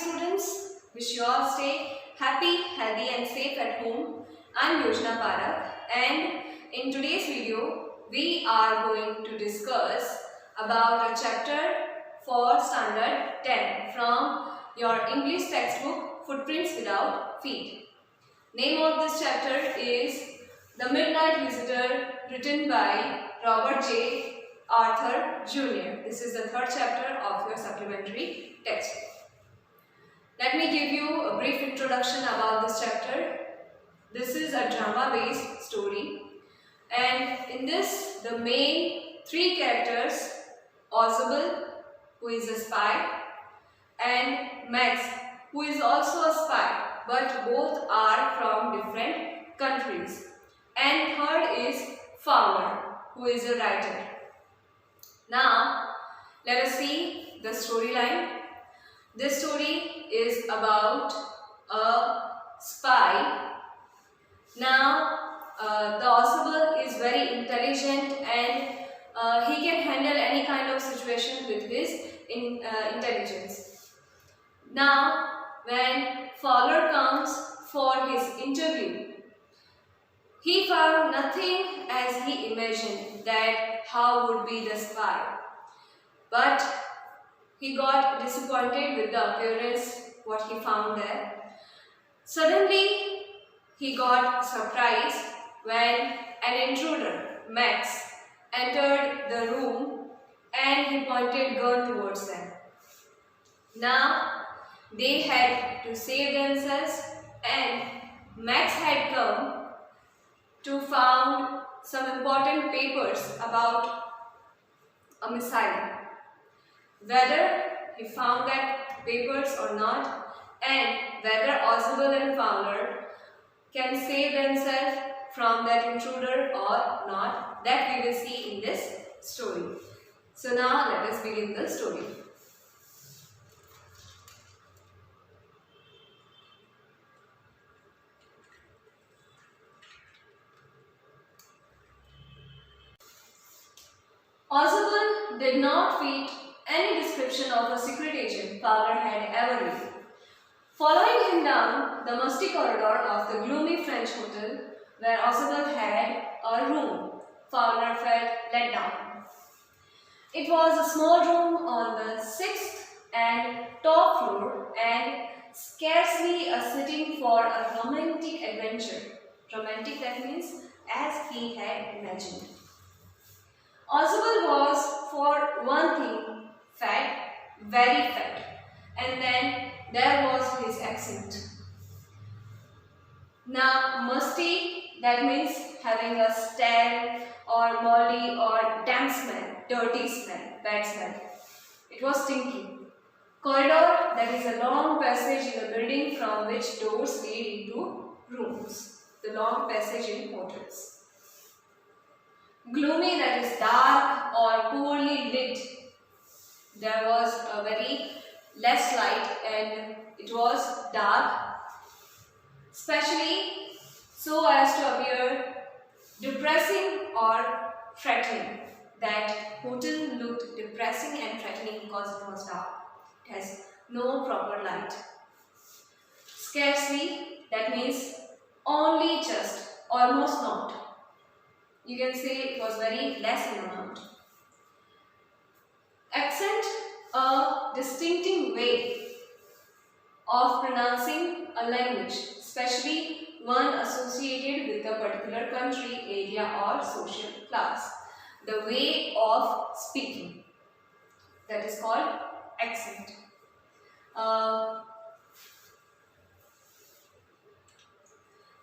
students, wish you all stay happy, healthy and safe at home. I am Yojana Parak, and in today's video we are going to discuss about a chapter for standard 10 from your English textbook Footprints Without Feet. Name of this chapter is The Midnight Visitor, written by Robert J. Arthur Jr. This is the third chapter of your supplementary textbook. Let me give you a brief introduction about this chapter. This is a drama-based story, and in this the main three characters, Ozable, who is a spy, and Max, who is also a spy, but both are from different countries, and third is Fowler, who is a writer. Now let us see the storyline. This story is about a spy. Now the Ozable is very intelligent, and he can handle any kind of situation with his intelligence. Now when Fowler comes for his interview, he found nothing as he imagined that how would be the spy. But he got disappointed with the appearance what he found there. Suddenly he got surprised when an intruder, Max, entered the room and he pointed gun towards them. Now they had to save themselves, and Max had come to found some important papers about a missile. Whether he found that papers or not, and whether Ozable and Fowler can save themselves from that intruder or not, that we will see in this story. So now let us begin the story. Ozable did not fit any description of a secret agent Fowler had ever read. Following him down the musty corridor of the gloomy French hotel where Ozable had a room, Fowler felt let down. It was a small room on the 6th and top floor, and scarcely a setting for a romantic adventure. Romantic, that means as he had imagined. Ozable was, for one thing, fat, very fat, and then there was his accent. Now, musty, that means having a stale or moldy or damp smell, dirty smell, bad smell. It was stinky. Corridor, that is a long passage in a building from which doors lead into rooms. The long passage in hotels. Gloomy, that is dark or poorly lit. There was a very less light and it was dark, especially so as to appear depressing or threatening. That hotel looked depressing and threatening because it was dark. It has no proper light. Scarcely, that means only just, almost not. You can say it was very less in amount. Accent, a distinctive way of pronouncing a language, especially one associated with a particular country, area or social class. The way of speaking, that is called accent.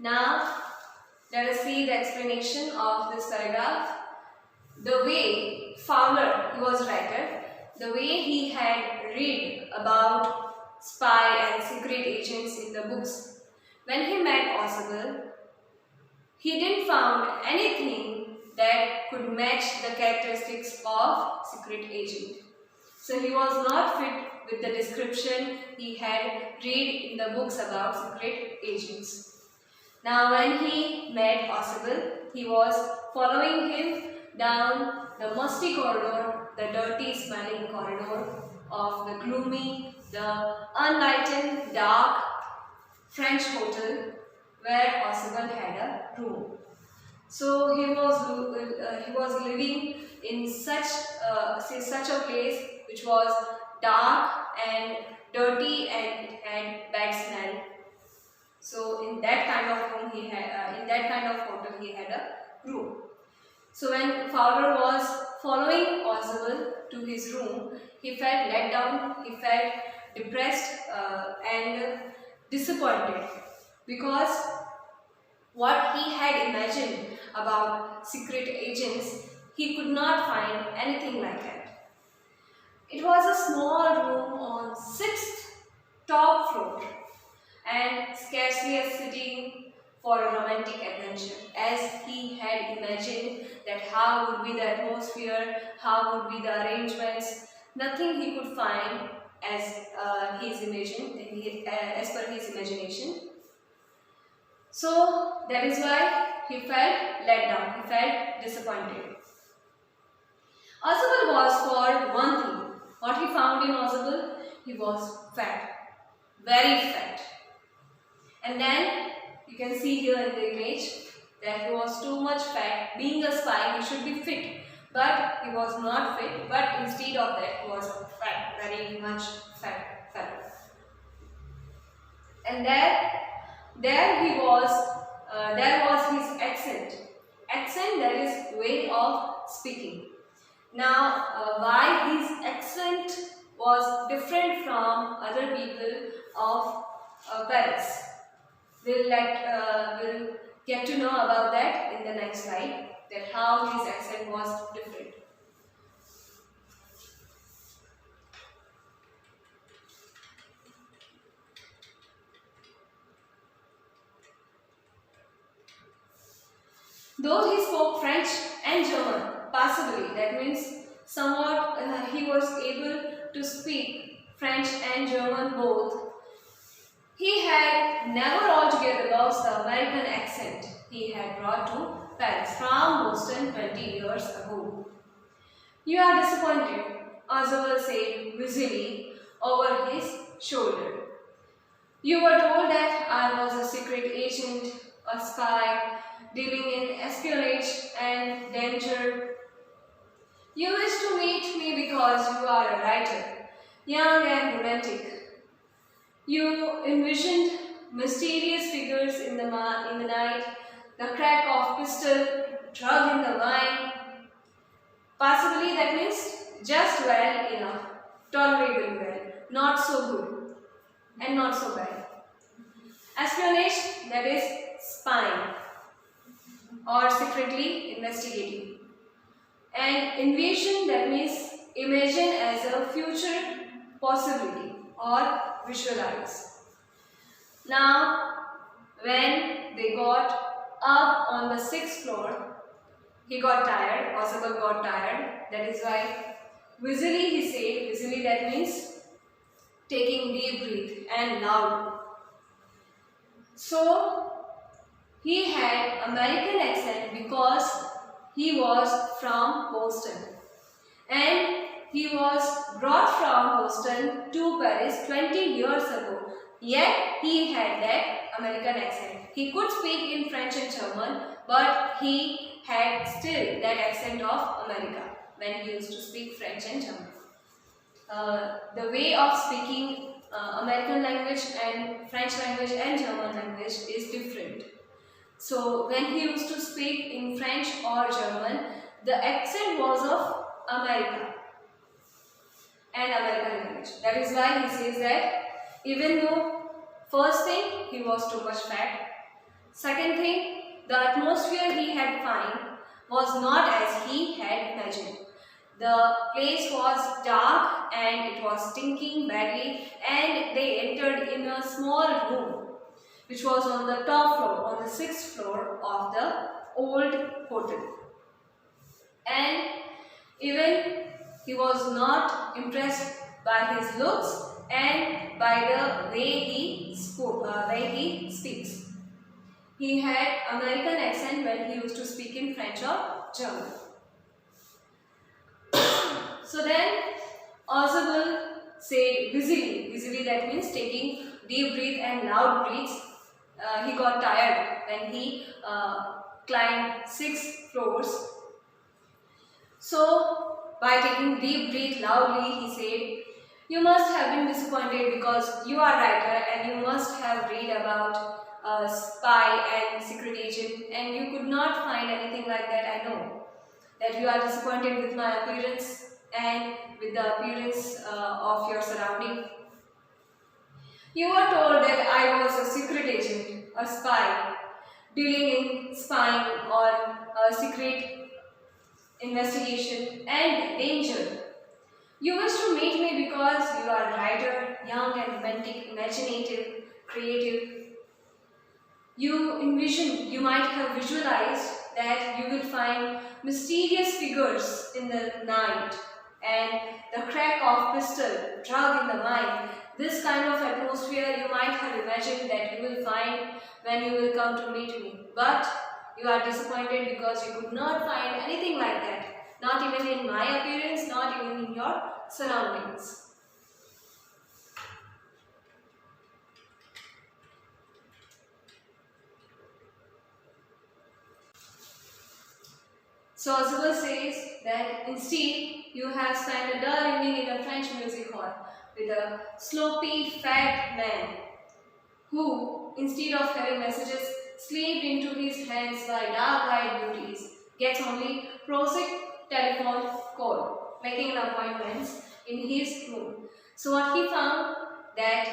Now let us see the explanation of this paragraph. The way Fowler, he was writer, the way he had read about spy and secret agents in the books, when he met Ozable, he didn't found anything that could match the characteristics of secret agent. So he was not fit with the description he had read in the books about secret agents. Now when he met Ozable, he was following him down the musty corridor, the dirty smelling corridor of the gloomy the unlighted, dark French hotel where Ausable had a room. So he was living in such a place which was dark and dirty and had bad smell. So in that kind of room he had, in that kind of hotel he had a room. So when Fowler was following Ausable to his room, he felt let down, he felt depressed and disappointed, because what he had imagined about secret agents, he could not find anything like that. It was a small room on 6th top floor and scarcely a sitting for a romantic adventure, as he had imagined that how would be the atmosphere, how would be the arrangements. Nothing he could find as per his imagination. So that is why he felt let down, he felt disappointed. Ausable was, for one thing, what he found in Ausable, he was fat, very fat. And then you can see here in the image that he was too much fat. Being a spy, he should be fit, but he was not fit, but instead of that he was fat, very much fat fellow. And there he was, there was his accent, that is way of speaking. Now why his accent was different from other people of Paris, we'll get to know about that in the next slide, that how his accent was different. Though he spoke French and German passably, that means somewhat he was able to speak French and German both, he had never altogether lost the American accent he had brought to Paris from Boston 20 years ago. You are disappointed, Ausable said busily over his shoulder. You were told that I was a secret agent, a spy, dealing in espionage and danger. You wish to meet me because you are a writer, young and romantic. You envisioned mysterious figures in the night, the crack of pistol, drug in the wine. Possibly that means just well enough, tolerable well, not so good and not so bad. Espionage, that is spying or secretly investigating. And invasion, that means imagine as a future possibility or visualize. Now when they got up on the 6th floor, he got tired, Ausable got tired, that is why busily he said, busily that means taking deep breath and loud. So he had American accent because he was from Boston, and he was brought from Boston to Paris 20 years ago, yet he had that American accent. He could speak in French and German, but he had still that accent of America when he used to speak French and German. The way of speaking American language and French language and German language is different. So when he used to speak in French or German, the accent was of America and American language. That is why he says that even though first thing he was too much fat, second thing the atmosphere he had found was not as he had imagined. The place was dark and it was stinking badly, and they entered in a small room which was on the top floor, on the 6th floor of the old hotel. And even he was not impressed by his looks and by the way he spoke, way he speaks. He had American accent when he used to speak in French or German. So then Ausable said busily easily, that means taking deep breath and loud breaths. He got tired when he climbed 6 floors. So, by taking deep breath loudly, he said, "You must have been disappointed because you are a writer and you must have read about a spy and secret agent and you could not find anything like that. I know that you are disappointed with my appearance and with the appearance of your surrounding. You were told that I was a secret agent, a spy, dealing in spying on a secret investigation and danger. You wish to meet me because you are a writer, young and romantic, imaginative, creative. You might have visualized that you will find mysterious figures in the night and the crack of pistol, drug in the mind. This kind of atmosphere you might have imagined that you will find when you will come to meet me. But you are disappointed because you could not find anything like that. Not even in my appearance, not even in your surroundings." So Oswald says that instead you have spent a dull evening in a French music hall with a sloppy, fat man who, instead of having messages slipped into his hands by dark-eyed beauties, gets only prosaic telephone call, making an appointment in his room. So what he found that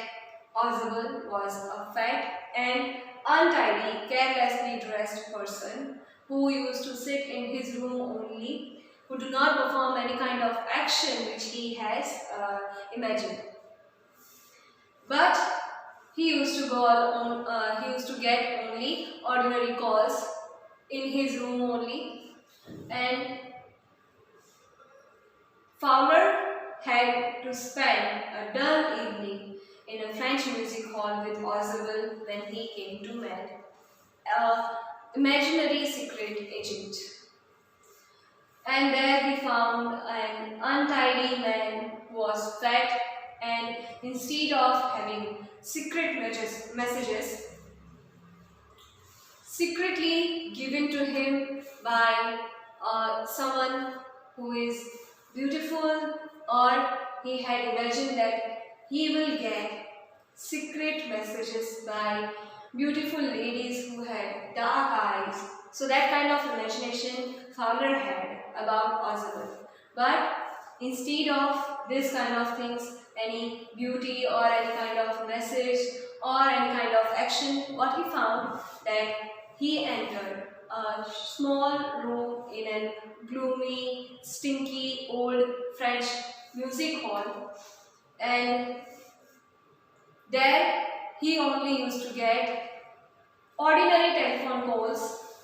Oswald was a fat and untidy, carelessly dressed person who used to sit in his room only, who do not perform any kind of action which he has imagined. But he used to get only ordinary calls in his room only, and Fowler had to spend a dull evening in a French music hall with Oswald when he came to meet an imaginary secret agent. And there he found an untidy man who was fat, and instead of having secret messages secretly given to him by someone who is beautiful, or he had imagined that he will get secret messages by beautiful ladies who had dark eyes. So that kind of imagination Fowler had about Oswald. But instead of this kind of things, any beauty or any kind of message or any kind of action, what he found that he entered a small room in a gloomy, stinky, old French music hall, and there he only used to get ordinary telephone calls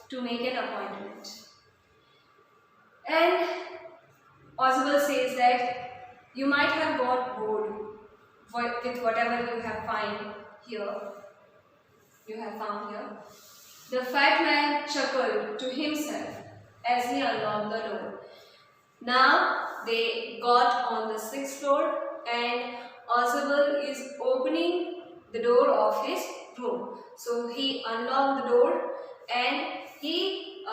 to make an appointment. And Oswald says that you might have got bored with whatever you have found here. The fat man chuckled to himself as he unlocked the door. Now they got on the 6th floor and Oswald is opening the door of his room. So he unlocked the door and he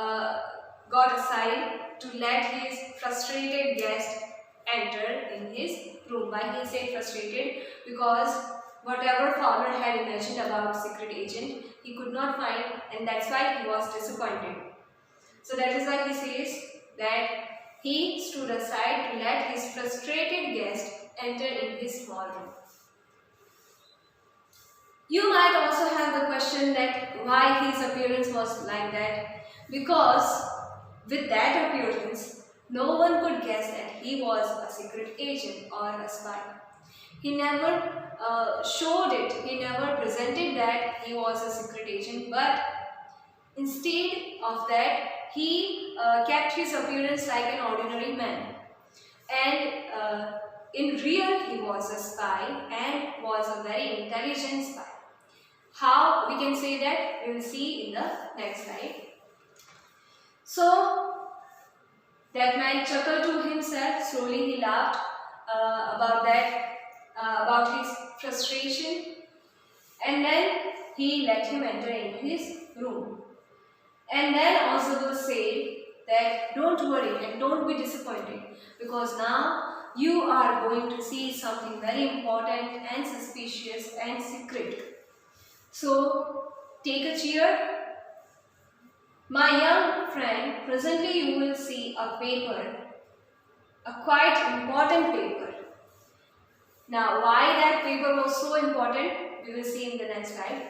got aside to let his frustrated guest enter in his room. Why he said frustrated? Because whatever Fowler had imagined about secret agent, he could not find, and that's why he was disappointed. So that is why he says that he stood aside to let his frustrated guest enter in his small room. You might also have the question that why his appearance was like that, because with that appearance, no one could guess that he was a secret agent or a spy. He never showed it, he never presented that he was a secret agent, but instead of that, he kept his appearance like an ordinary man. And in real, he was a spy and was a very intelligent spy. How we can say that, we will see in the next slide. So, that man chuckled to himself, slowly he laughed about his frustration, and then he let him enter in his room. And then Ozable said that don't worry and don't be disappointed, because now you are going to see something very important and suspicious and secret. So take a chair. My young friend, presently you will see a paper, a quite important paper. Now why that paper was so important, we will see in the next slide,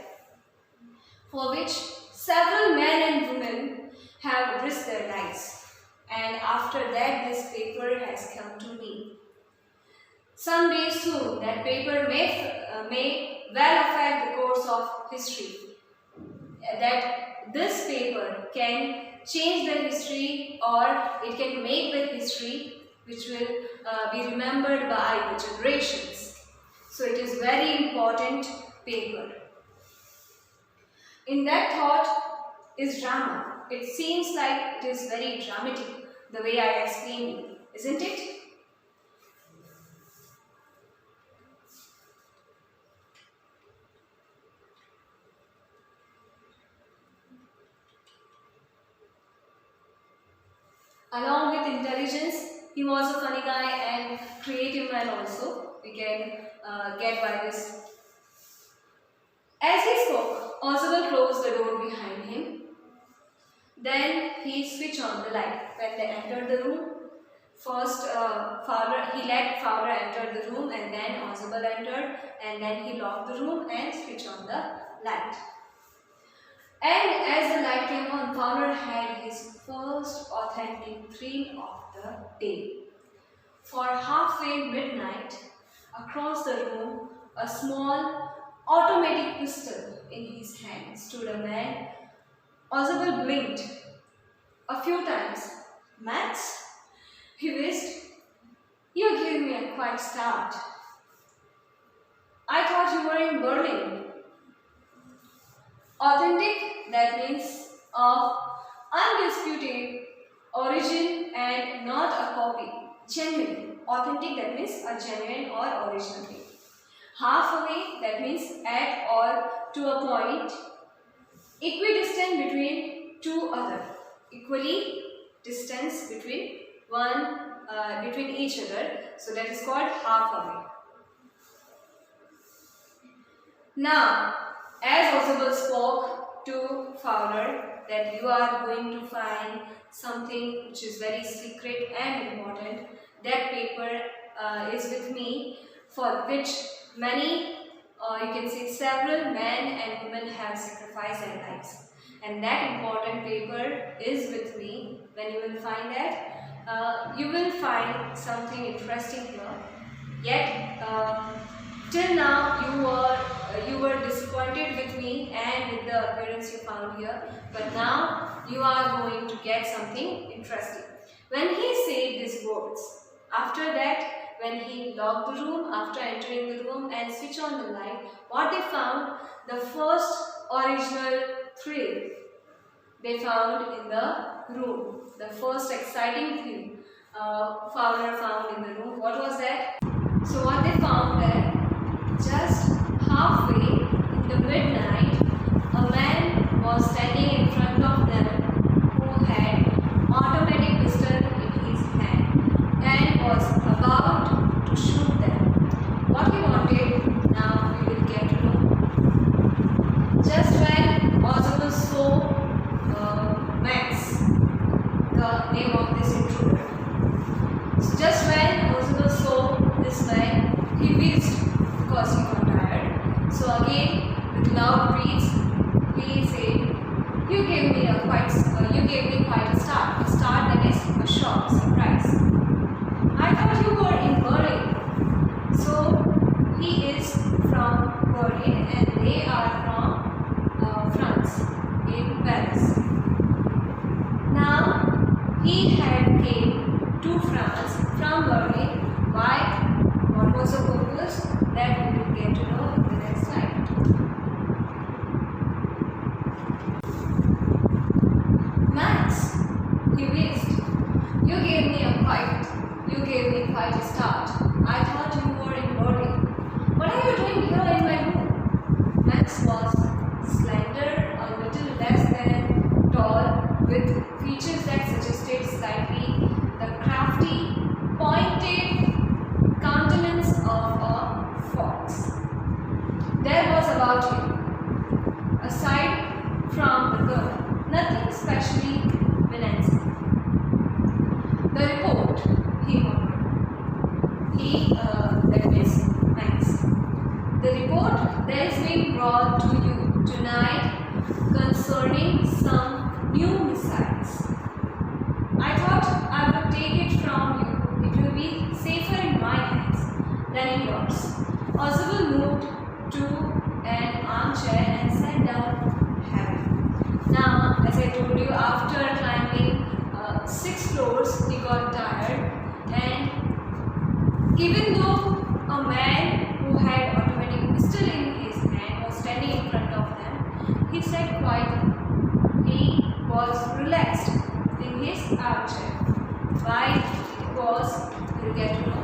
for which several men and women have risked their lives, and after that this paper has come to me. Someday soon that paper may well affect the course of history, that this paper can change the history, or it can make the history which will be remembered by the generations. So it is very important paper. In that thought is drama. It seems like it is very dramatic the way I explained it, isn't it? Along with intelligence, he was a funny guy and creative man also. We can get by this. As he spoke, Ozable closed the door behind him. Then he switched on the light. When they entered the room, first he let Fowler enter the room, and then Ozable entered, and then he locked the room and switched on the light. And as the light came on, Fowler had his first authentic thrill of the day. For halfway midnight, across the room, a small automatic pistol in his hand stood a man. Ozable blinked a few times. "Max?" he whisked. "You gave me a quiet start. I thought you were in Berlin." Authentic, that means of undisputed origin and not a copy. Genuine. Authentic, that means a genuine or original thing. Halfway, that means at or to a point. Equidistant between two other. Equally distance between between each other. So that is called halfway. Now, as Ozable spoke to Fowler that you are going to find something which is very secret and important, that paper is with me, for which many, you can say several men and women have sacrificed their lives. And that important paper is with me. When you will find that, you will find something interesting here. Yet, till now you were disappointed with me and with the appearance you found here, but now you are going to get something interesting. When he said these words, after that, when he locked the room, after entering the room and switched on the light, what they found, the first original thrill they found in the room, the first exciting thing Fowler found in the room. What was that? So what they found that just halfway in the midnight, a man was standing in front of them who had automatic pistol in his hand and was about to shoot them. What he wanted, now we will get to know. Just when Ozable saw Max, the name of this intruder. So just when Ozable saw this man, he whizzed because he got tired. So again, with loud breaths, he said, "You gave me quite a start that is a shock, surprise. I thought you were in Berlin." So he is from Berlin and they are from France, in Paris. Now he had came to France from Berlin. Why? What was the purpose? That we will get to know in the next slide. "Max," he whizzed, you gave me quite a start. I thought you were in Berlin. What are you doing than in yours. Ausable moved to an armchair and sat down heavily. Now, as I told you, after climbing 6 floors, he got tired, and even though a man who had automatic pistol in his hand was standing in front of them, he sat quietly. He was relaxed in his armchair. Why it was, you will get to know.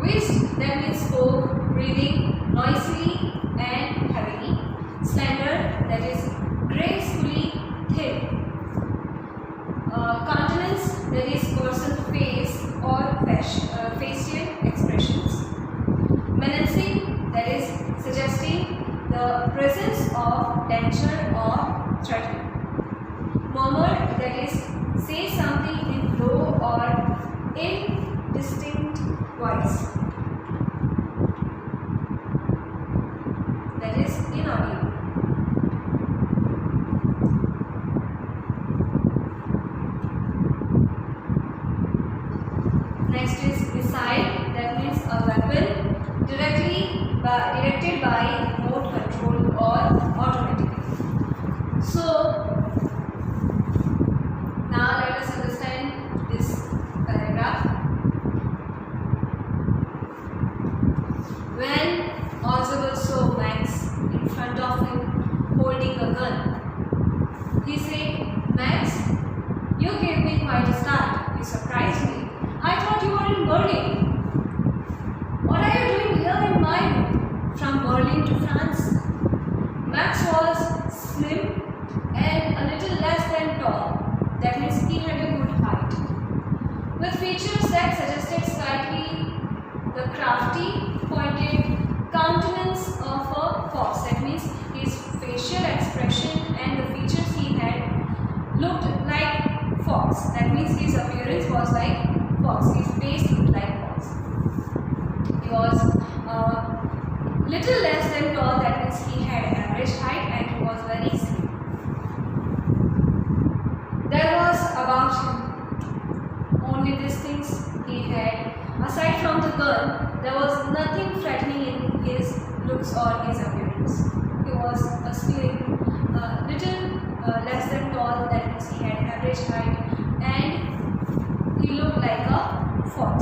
Whist, that means spoke, breathing noisily and heavily. Slender, that is gracefully thin. Countenance, that is person face or facial expressions. Menacing, that is suggesting the presence of danger or threat. Murmur, that is say something in low or indistinct voice, that is inaudible. Next is missile, that means a weapon directed by remote control or automatically. So now let us understand this paragraph. When Ausable saw Max in front of him holding a gun, he said, "Max, you gave me quite a start. You surprised me. I thought you were in Berlin. What are you doing here in my room? From Berlin to France?" Max was slim and a little less than tall. That means he had a good height, with features that suggested slightly the crafty, pointed countenance of a fox. That means his facial expression and the features he had looked like fox. That means his appearance was like fox. His face looked like fox. He was little less than tall. That means he had average height and he was very slim. There was about him only these things he had. Aside from the gun, there was nothing threatening in his looks or his appearance. He was a slim, little less than tall. That means he had average height and he looked like a fox.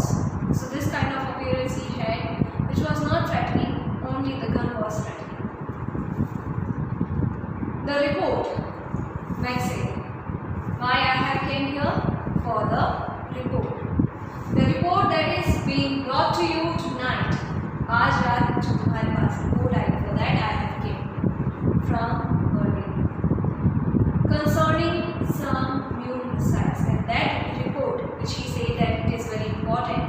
So this kind of appearance he had, which was not threatening, only the gun was threatening. The report, Max said. Why I have came here? For the report. The report that is being brought to you tonight. आज रात जो तुम्हारे पास report I, for that I have came from Berlin, concerning some new missiles. And that report, which he said that it is very important,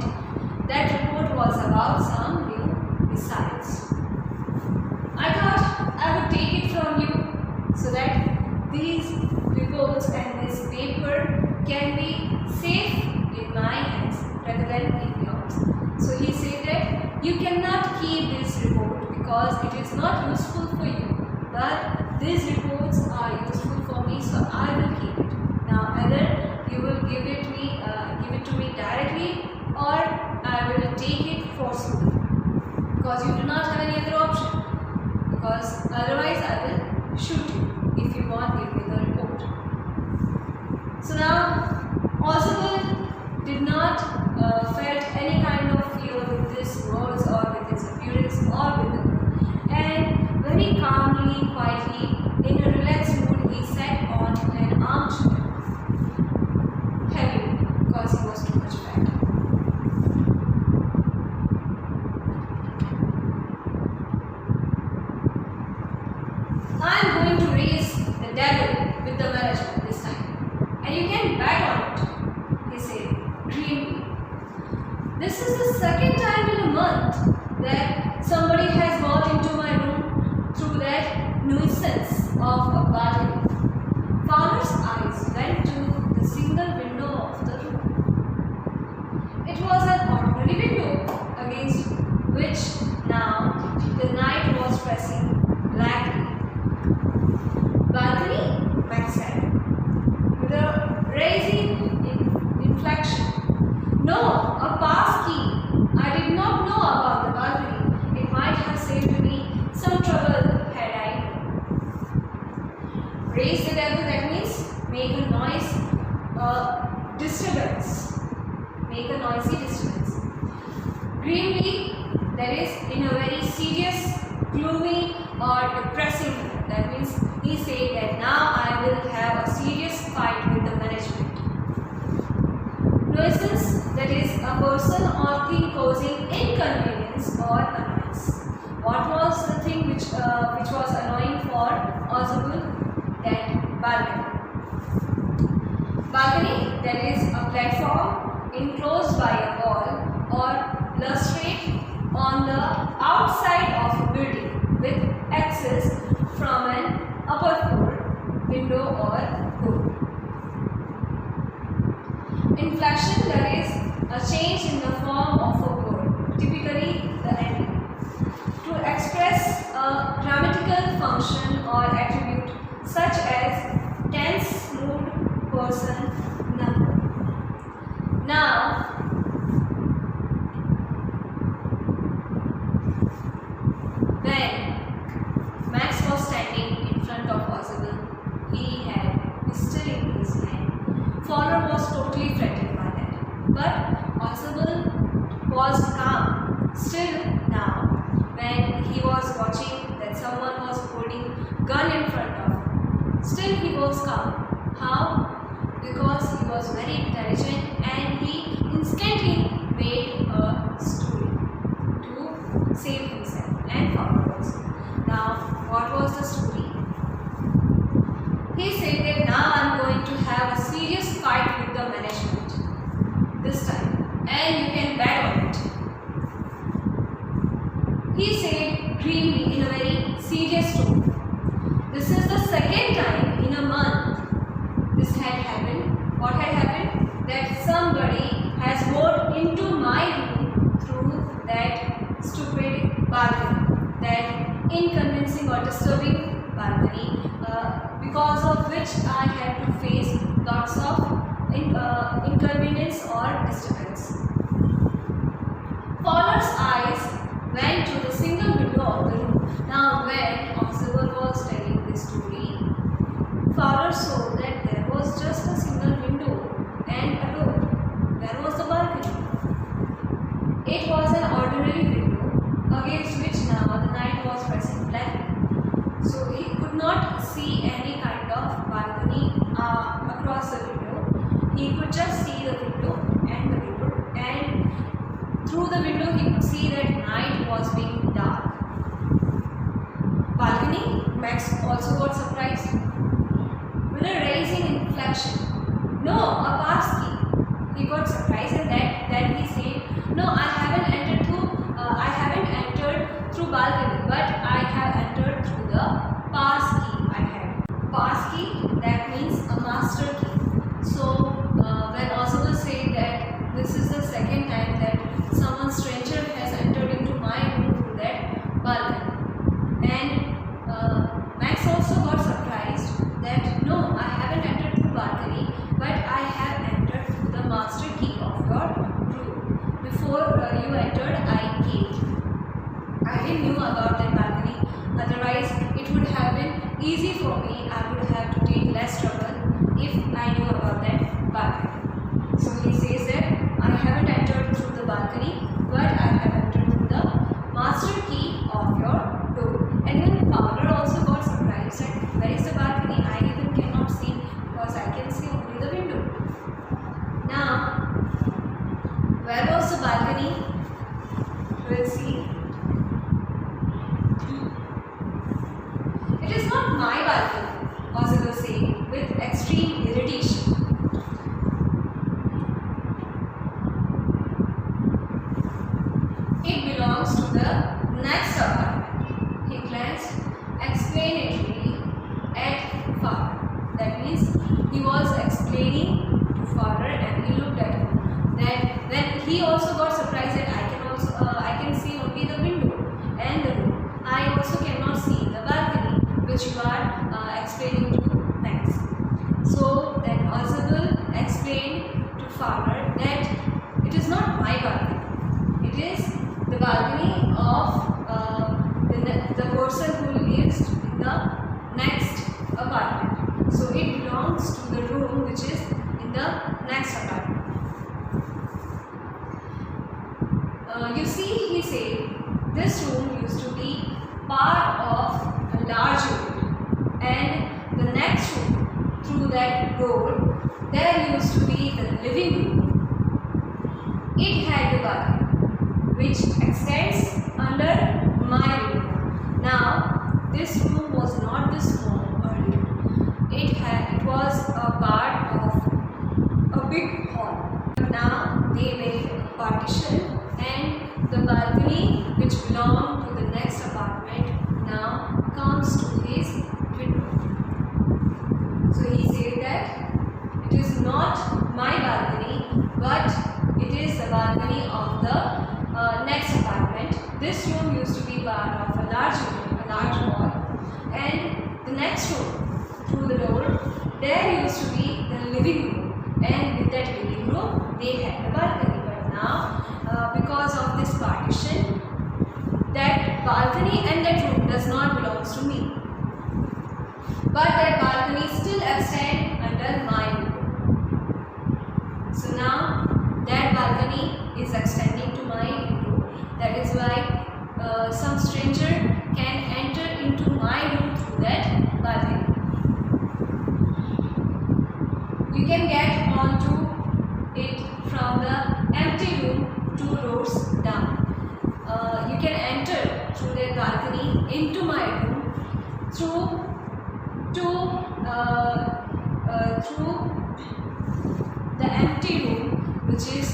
that report was about some new missiles. I thought I would take it from you so that these reports and this paper can be safe in my hands rather than in yours. So he said that you cannot keep this report because it is not useful for you, but these reports are useful for me, so I will keep it. Now either you will give it to me directly, or I will take it forcefully, because you do not have any other option, because otherwise I will shoot you if you won't give me the report. So now Ausable did not felt any kind of fear with his words or with his appearance or with the gun, and very calmly, quietly, in a relaxed mood, he sat on an armchair, heavily, because he was too much fat. I am going to raise the devil with the management this time, and you can bet on it, he said grimly. This is the second time in a month that somebody has got into my room through that nuisance of a balcony. Fowler's eyes went to the single window of the room. It was an ordinary window against which now the night was pressing blackly. Balcony, Max said, with a raising inflection. No, a pass key. I did make a noisy disturbance. Grimly, that is in a very serious, gloomy or depressing manner. That means he said that now I will have a serious fight with the management. Nuisance, that is a person or thing causing inconvenience or annoyance. What was the thing which was annoying for Ozable? That balcony. Balcony, that is a platform enclosed by a wall or lustrate on the outside of a building with access from an upper floor, window or door. Inflection, that is a change in the form of a word, typically the ending, to express a grammatical function or attribute such as tense, mood, person, number. Now, when Max was standing in front of Ozable, he had pistol in his hand. Fowler was totally frightened by that. But Ozable was calm. Still now, when he was watching that someone was holding gun in front of him, still he was calm. How? Because he was very intelligent and he instantly made a story to save himself and Fowler also. Now, what was the story? He said that now I am going to have a serious fight with the management this time, and you can bet on it. He said grimly in a very serious tone. This is the second time in a month this had happened. What had happened? That somebody has walked into my room through that stupid balcony, that inconvincing or disturbing balcony, because of which I had to face lots of inconvenience or disturbance. Fowler's eyes went to the single window of the room. Now, when Ozable was telling this story, Fowler saw that there was just a single window and a door. Where was the balcony? It was an ordinary window against which now the night was pressing black. So he could not see any kind of balcony across the window. He could just see the window and the door, and through the window he could see that night was being dark. Balcony, Max also got surprised. With a rising inflection. No, a pass key. He got surprised and then he said, no, I haven't entered through balcony, but I have entered through the pass key I had. Pass key, that means a master key. So when Ozable said that this is the second time that someone stranger has entered into my room through that balcony, and Max also got surprised that no, I haven't entered through balcony, but I have entered through the master key of your room. Before you entered, I came. I didn't know about that balcony. Otherwise, it would have been easy for me. I would have to take less trouble if I knew about that balcony. So he says that I haven't entered through the balcony, but I have entered through the master key of your door. And then Fowler also got surprised that where is the balcony? I even cannot see because I can see only the window. Now, where was the balcony? We'll see. It is not my balcony, Ozable said with extreme irritation. It belongs to the next apartment. He glanced explanatory at Fowler. That means he was explaining to Fowler and he looked at him. Then he also got surprised that I can see only the window and the room. I also cannot see the balcony which you are explaining to Max. So then Ozable explained to Fowler that it is not my balcony. It is the balcony of the person who lives in the next apartment. So it belongs to the room which is in the next apartment. You see, he said this room used to be part of a large room, and the next room through that door there used to be the living room. It had the balcony which extends under my room. Now this room was not this small earlier. It was a part of a big hall. Now they made a partition, and the balcony which belonged to the next apartment now comes to his window. So he said that it is not my balcony, but it is the balcony of the next apartment. This room used to be part of a large room, a large hall, and the next room through the door there used to be the living room, and with that living room they had the balcony. But now because of this partition, that balcony and that room does not belongs to me, but that balcony still extends under my window. So now that balcony is extending to my window. That is why some stranger can enter into my room through that balcony. You can get onto it from the empty room 2 doors down. You can enter through that balcony into my room through the empty room which is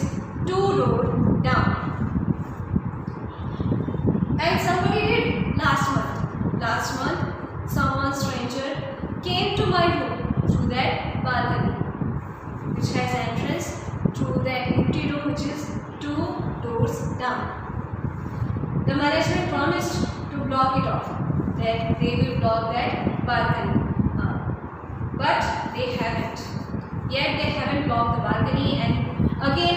2 doors down. And somebody did last month someone stranger came to my room through that balcony which has entrance through that empty room which is 2 doors down. The management promised to block it off, that they will block that balcony, but they haven't. Yet they haven't blocked the balcony, and again